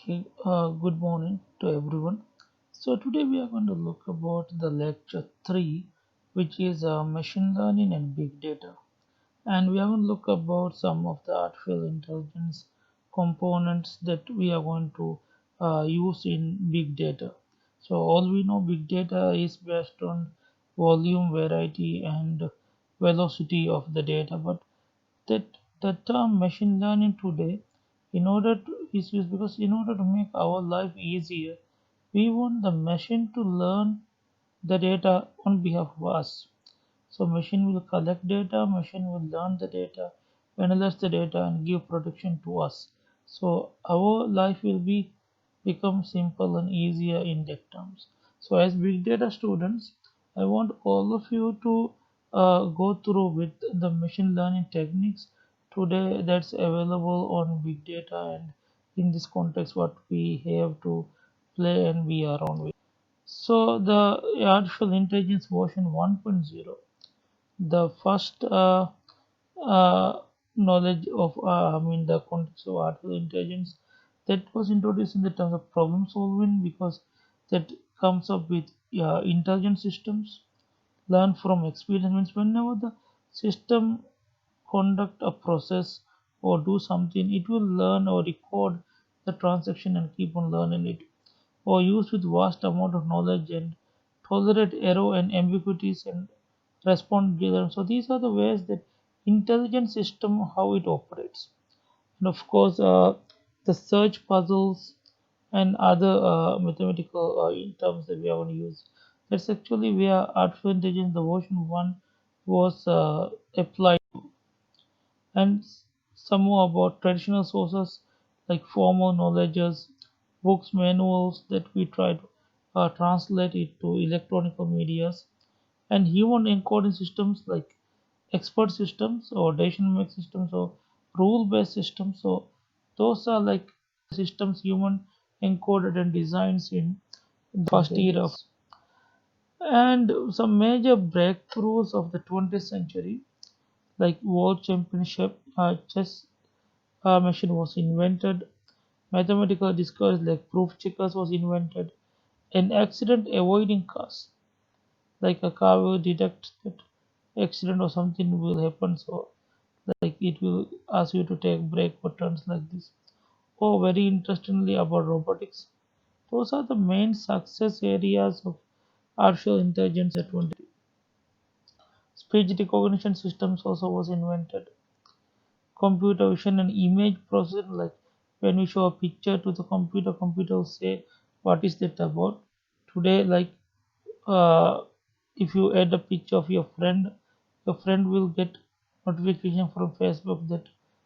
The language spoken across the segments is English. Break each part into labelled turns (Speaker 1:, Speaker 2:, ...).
Speaker 1: Okay, good morning to everyone. So today we are going to look about the lecture 3, which is machine learning and big data. And we are going to look about some of the artificial intelligence components that we are going to use in big data. So all we know big data is based on volume, variety, and velocity of the data. But that the term machine learning today in order to is used because in order to make our life easier we want the machine to learn the data on behalf of us. So machine will collect data, machine will learn the data, analyze the data and give prediction to us. So our life will be become simple and easier in that terms. So as big data students, I want all of you to go through with the machine learning techniques today that's available on big data and in this context what we have to play and be around with. So the artificial intelligence version 1.0, the first knowledge of the context of artificial intelligence that was introduced in the terms of problem solving because that comes up with intelligent systems learn from experience means whenever the system conduct a process or do something it will learn or record the transaction and keep on learning it or use with vast amount of knowledge and tolerate error and ambiguities and respond to them. So these are the ways that intelligent system how it operates. And of course, the search puzzles and other mathematical terms that we are going to use. That's actually where artificial intelligence, the version one, was applied and some more about traditional sources like formal knowledges, books, manuals that we try to translate it to electronic medias, and human encoding systems like expert systems or decision making systems or rule based systems. So those are like systems human encoded and designs in the first era. And some major breakthroughs of the 20th century like world championship chess machine was invented, mathematical discoveries like proof checkers was invented, and accident avoiding cars like a car will detect that accident or something will happen, so like it will ask you to take brake or turns like this. Oh, very interestingly about robotics. Those are the main success areas of artificial intelligence at 20. Speech recognition systems also was invented. Computer vision and image processing like when we show a picture to the computer will say what is that about. Today like uh, if you add a picture of your friend will get notification from Facebook that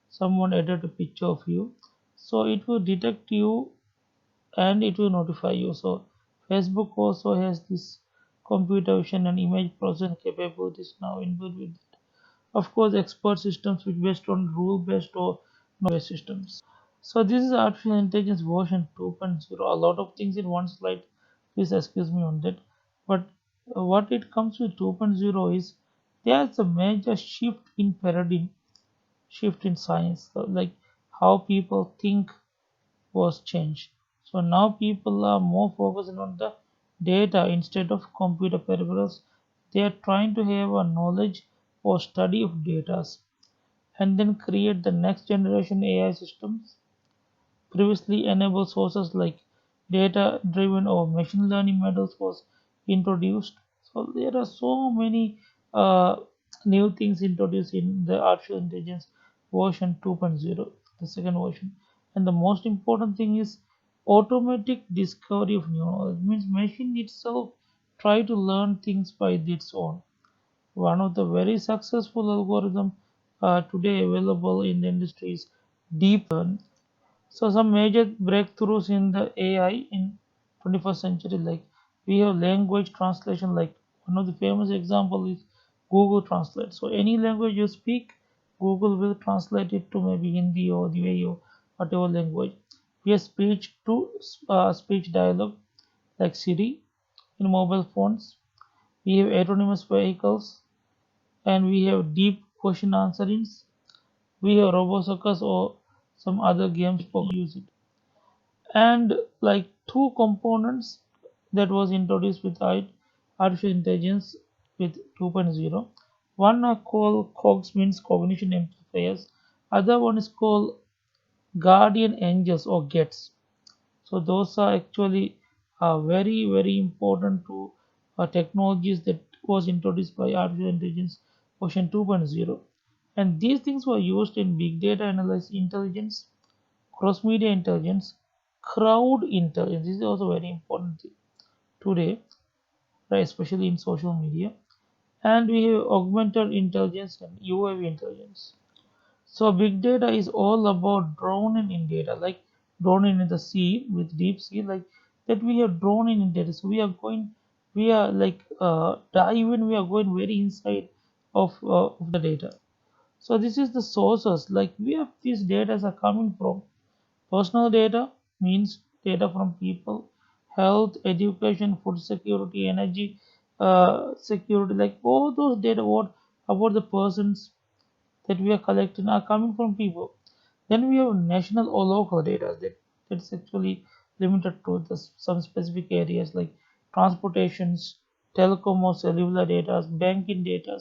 Speaker 1: someone added a picture of you, so it will detect you and it will notify you. So Facebook also has this computer vision and image processing capabilities now inbuilt with it. Of course, expert systems which based on rule based or knowledge systems. So this is artificial intelligence version 2.0. A lot of things in one slide. Please excuse me on that. But what it comes with 2.0 is there's a major shift in paradigm, shift in science, like how people think was changed. So now people are more focused on the data instead of computer peripherals. They are trying to have a knowledge or study of data and then create the next generation AI systems. Previously enabled sources like data driven or machine learning models was introduced. So there are so many new things introduced in the artificial intelligence version 2.0, the second version. And the most important thing is automatic discovery of new knowledge. It means machine itself try to learn things by its own. One of the very successful algorithm today available in the industry is deep learning. So some major breakthroughs in the AI in 21st century, like we have language translation, like one of the famous example is Google Translate. So any language you speak, Google will translate it to maybe Hindi or the way or whatever language. We have speech to speech dialogue like Siri in mobile phones. We have autonomous vehicles and we have deep question answerings. We have RoboSuckers or some other games for use it. and like two components that was introduced with artificial intelligence with 2.0. One are called cogs, means cognition amplifiers. Other one is called guardian angels or gets. So those are actually very important to technologies that was introduced by artificial intelligence version 2.0. And these things were used in big data analysis intelligence, cross media intelligence, crowd intelligence. This is also very important thing today, right, especially in social media. And we have augmented intelligence and UAV intelligence. So big data is all about drowning in data, like drowning in the sea with deep sea, like that we have drawn in data. So we are like dive in, we are going very inside of the data. So this is the sources, like we have these data are coming from personal data, means data from people, health, education, food security, energy security, like all those data what about the persons that we are collecting are coming from people. Then we have national or local data that's actually limited to some specific areas like transportations, telecom or cellular data, banking data,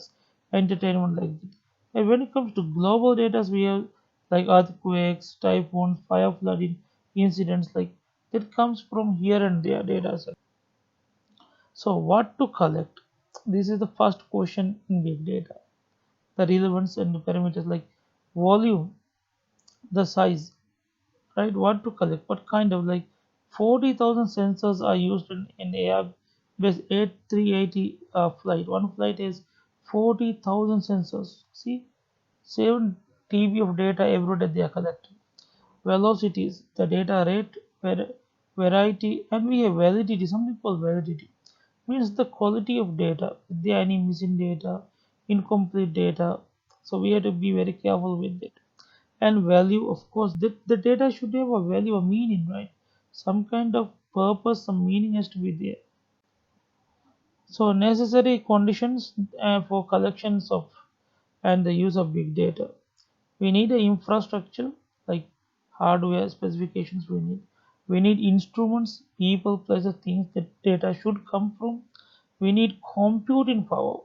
Speaker 1: entertainment like that. And when it comes to global data, we have like earthquakes, typhoons, fire flooding incidents like that comes from here and there data. So what to collect? This is the first question in big data. The relevance and the parameters like volume, the size, right? What to collect, what kind of, like 40,000 sensors are used in air based 8380 flight. One flight is 40,000 sensors. See, 7 TB of data every day they are collecting. Velocities, the data rate, variety, and we have validity. Something called validity means the quality of data. If there are any missing data, incomplete data, so we have to be very careful with it. And value, of course, the data should have a value, a meaning, right? Some kind of purpose, some meaning has to be there. So necessary conditions for collections of and the use of big data. We need an infrastructure like hardware specifications. We need instruments, people, places, things that data should come from. We need computing power,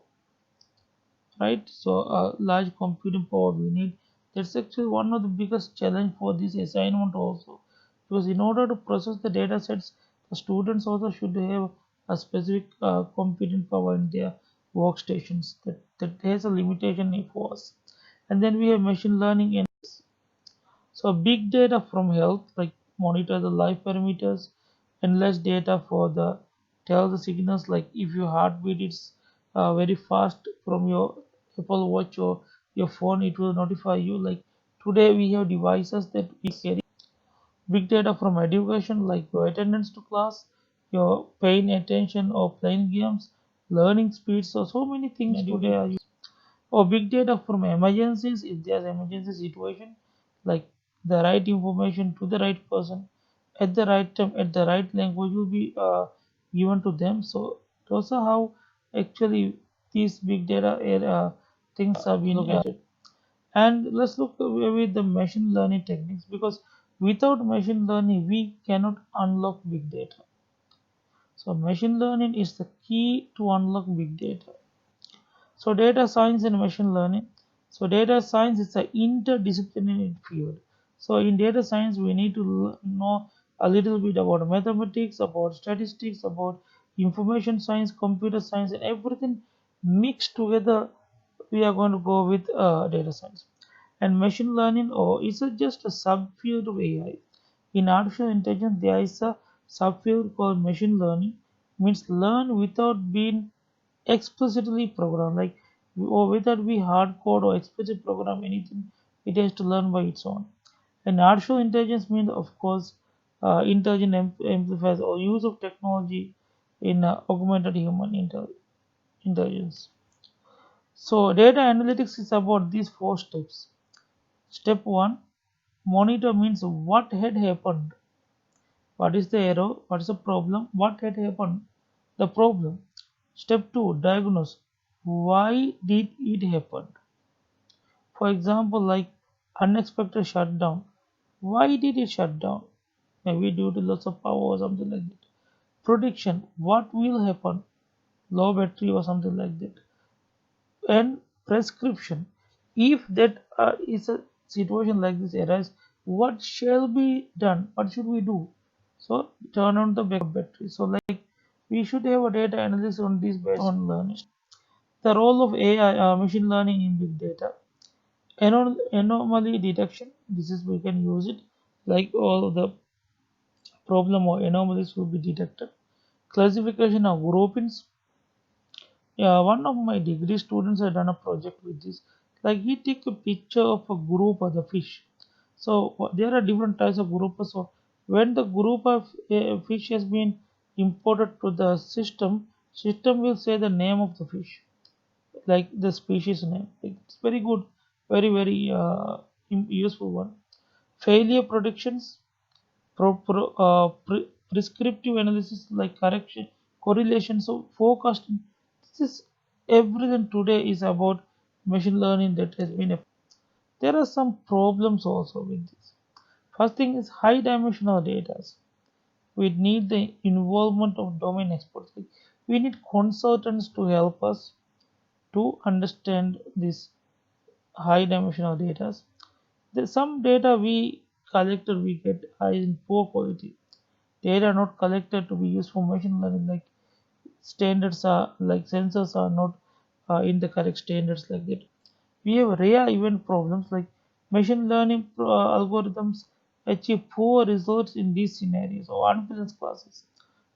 Speaker 1: right? So large computing power we need. That's actually one of the biggest challenge for this assignment also, because in order to process the data sets, the students also should have a specific computing power in their workstations. That has a limitation for us. And then we have machine learning. And so big data from health, like monitor the life parameters, endless data for the tell the signals, like if your heartbeat is very fast from your Apple Watch or your phone, it will notify you. Like today we have devices that we carry. Big data from education, like your attendance to class, your paying attention or playing games, learning speeds. So many things today are or big data from emergencies. If there's emergency situation, like the right information to the right person at the right time at the right language will be given to them. So those are how actually these big data things are being added. And let's look with the machine learning techniques, because without machine learning we cannot unlock big data. So machine learning is the key to unlock big data. So data science and machine learning. So data science is an interdisciplinary field. So in data science, we need to know a little bit about mathematics, about statistics, about information science, computer science, and everything mixed together. We are going to go with data science. And machine learning, or is it just a subfield of AI? In artificial intelligence, there is a subfield called machine learning, means learn without being explicitly programmed, like or whether we hard code or explicitly program anything, it has to learn by its own. And artificial intelligence means, of course, intelligent amplifiers or use of technology in augmented human intelligence. So data analytics is about these four steps. Step one, monitor, means what had happened, what is the error, what is the problem, what had happened, the problem. Step 2, diagnose, why did it happen. For example, like unexpected shutdown, why did it shut down. maybe due to loss of power or something like that. Prediction, what will happen, low battery or something like that. And prescription, if that is a situation like this arise, what shall be done, what should we do? So turn on the backup battery. So like we should have a data analysis on this based on learning. The role of AI, machine learning in big data. Anomaly detection, this is we can use it, like all the problem or anomalies will be detected. Classification of groupings. Yeah, one of my degree students had done a project with this. Like he took a picture of a group of the fish. So there are different types of groups. So when the group of fish has been imported to the system will say the name of the fish, like the species name. Like, it's very good, very useful one. Failure predictions, prescriptive analysis like correction, correlation, so forecasting. This is everything today is about machine learning that has been. There are some problems also with this. First thing is high dimensional data. We need the involvement of domain experts. Like, we need consultants to help us to understand this high dimensional data. There's some data we collected we get high in poor quality. Data not collected to be used for machine learning, like standards are like sensors are not in the correct standards like that. We have rare event problems like machine learning algorithms achieve poor results in these scenarios or unbalanced classes,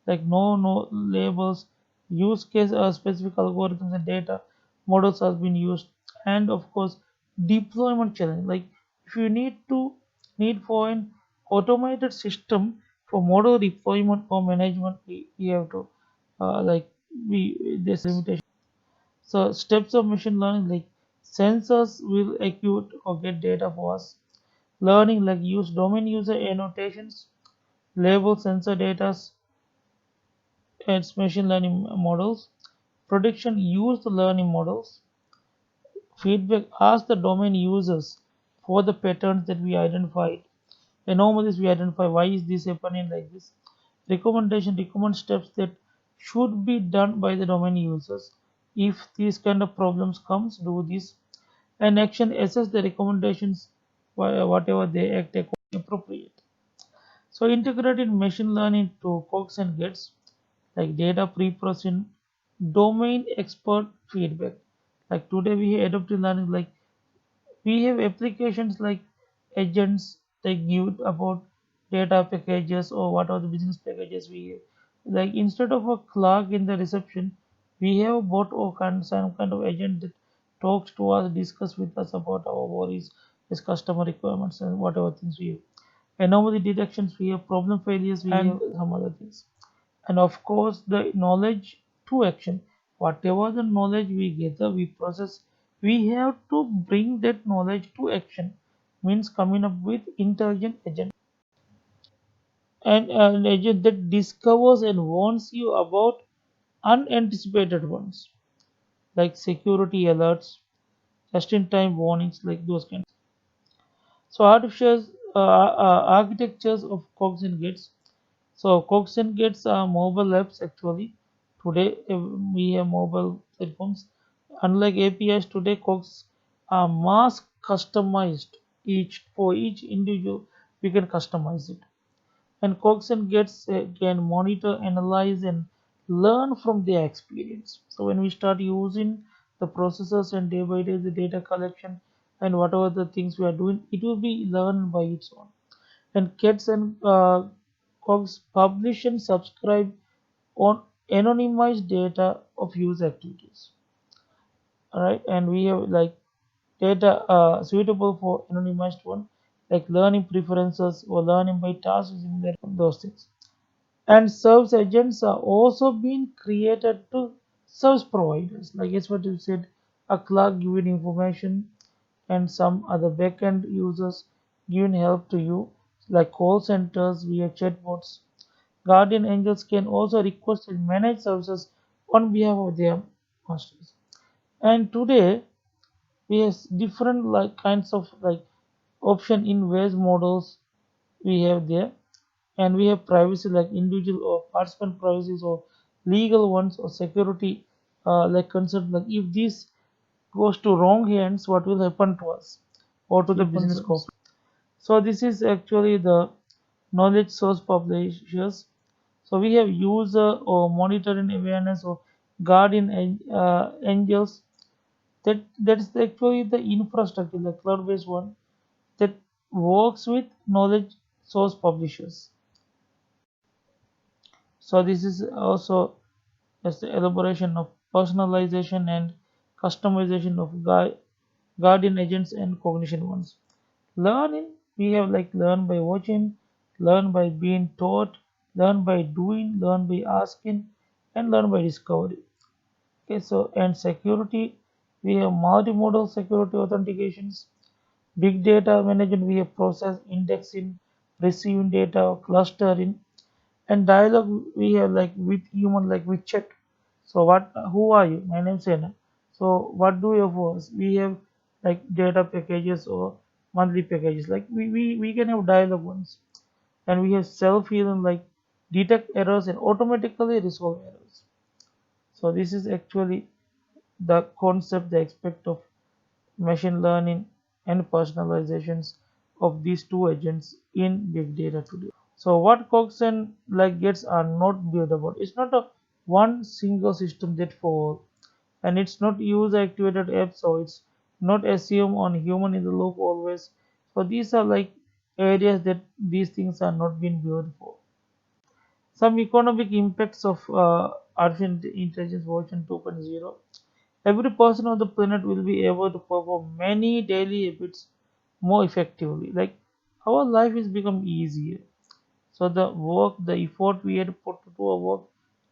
Speaker 1: like no labels, use case specific algorithms and data models has been used, and of course deployment challenge. Like if you need for an automated system for model deployment or management, we have to like we this limitation. So steps of machine learning like sensors will acute or get data for us. Learning like use domain user annotations, label sensor data and machine learning models. Prediction use the learning models. Feedback ask the domain users for the patterns that we identified. Anomalies we identify why is this happening like this. Recommendation recommend steps that should be done by the domain users. If these kind of problems comes, do this. And action assess the recommendations whatever they act appropriate. So integrated machine learning to Cox and Gates like data pre-processing, domain expert feedback. Like today we have adaptive learning, like we have applications like agents that give about data packages or what are the business packages we have. Like instead of a clerk in the reception, we have a bot or some kind of agent that talks to us, discuss with us about our worries, his customer requirements and whatever things we have. Anomaly detections, we have problem failures, we have some other things. And of course the knowledge to action, whatever the knowledge we gather we process, we have to bring that knowledge to action, means coming up with intelligent agent, and an agent that discovers and warns you about unanticipated ones, like security alerts, just in time warnings, like those kind. So artificial architectures of cogs and gates. So Cox and Gates are mobile apps actually. Today we have mobile platforms. Unlike APIs today, Cox are mass customized. Each for each individual, we can customize it. And Cox and Gates can monitor, analyze, and learn from their experience. So when we start using the processors and day by day the data collection and whatever the things we are doing, it will be learned by its own. And Cats and Cogs publish and subscribe on anonymized data of user activities. Alright, and we have like data suitable for anonymized one, like learning preferences or learning by tasks using those things. And service agents are also being created to service providers. Like it's what you said, a clerk giving information and some other backend users giving help to you, like call centers via chatbots. Guardian angels can also request and manage services on behalf of their masters. And today we have different like kinds of like option in ways models we have there. and we have privacy like individual or participant privacies or legal ones or security like concern like if this goes to wrong hands what will happen to us or to the business corp. So this is actually the knowledge source publishers. So we have user or monitoring awareness or guardian angels. That's actually the infrastructure, the cloud-based one that works with knowledge source publishers. So this is also as the elaboration of personalization and customization of guardian agents and cognition ones. Learning, we have like learn by watching, learn by being taught, learn by doing, learn by asking, and learn by discovery. Okay, so and security, we have multimodal security authentications, big data management, we have process indexing, receiving data, clustering, and dialogue we have like with human like with chat. So what who are you? My name is Sena. So what do you have for us? We have like data packages or monthly packages. Like we can have dialogue ones. And we have self-healing like detect errors and automatically resolve errors. So this is actually the concept, the aspect of machine learning and personalizations of these two agents in big data today. So what Cox and like gets are not buildable. It's not a one single system that for all, and it's not user activated app, so it's not assume on human in the loop always. So these are like areas that these things are not being built for. Some economic impacts of artificial intelligence version 2.0. Every person on the planet will be able to perform many daily habits more effectively. Like our life is become easier. So the work, the effort we had put to our work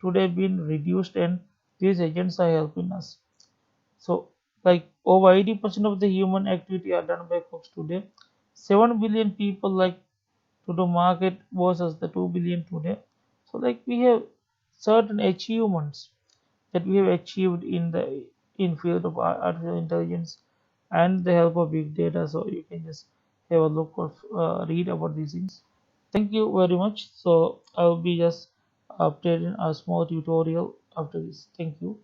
Speaker 1: today been reduced, and these agents are helping us. So like over 80% of the human activity are done by folks today. 7 billion people like to the market versus the 2 billion today. So like we have certain achievements that we have achieved in the in field of artificial intelligence and the help of big data. So you can just have a look of read about these things. Thank you very much. So I will be just updating a small tutorial after this. Thank you.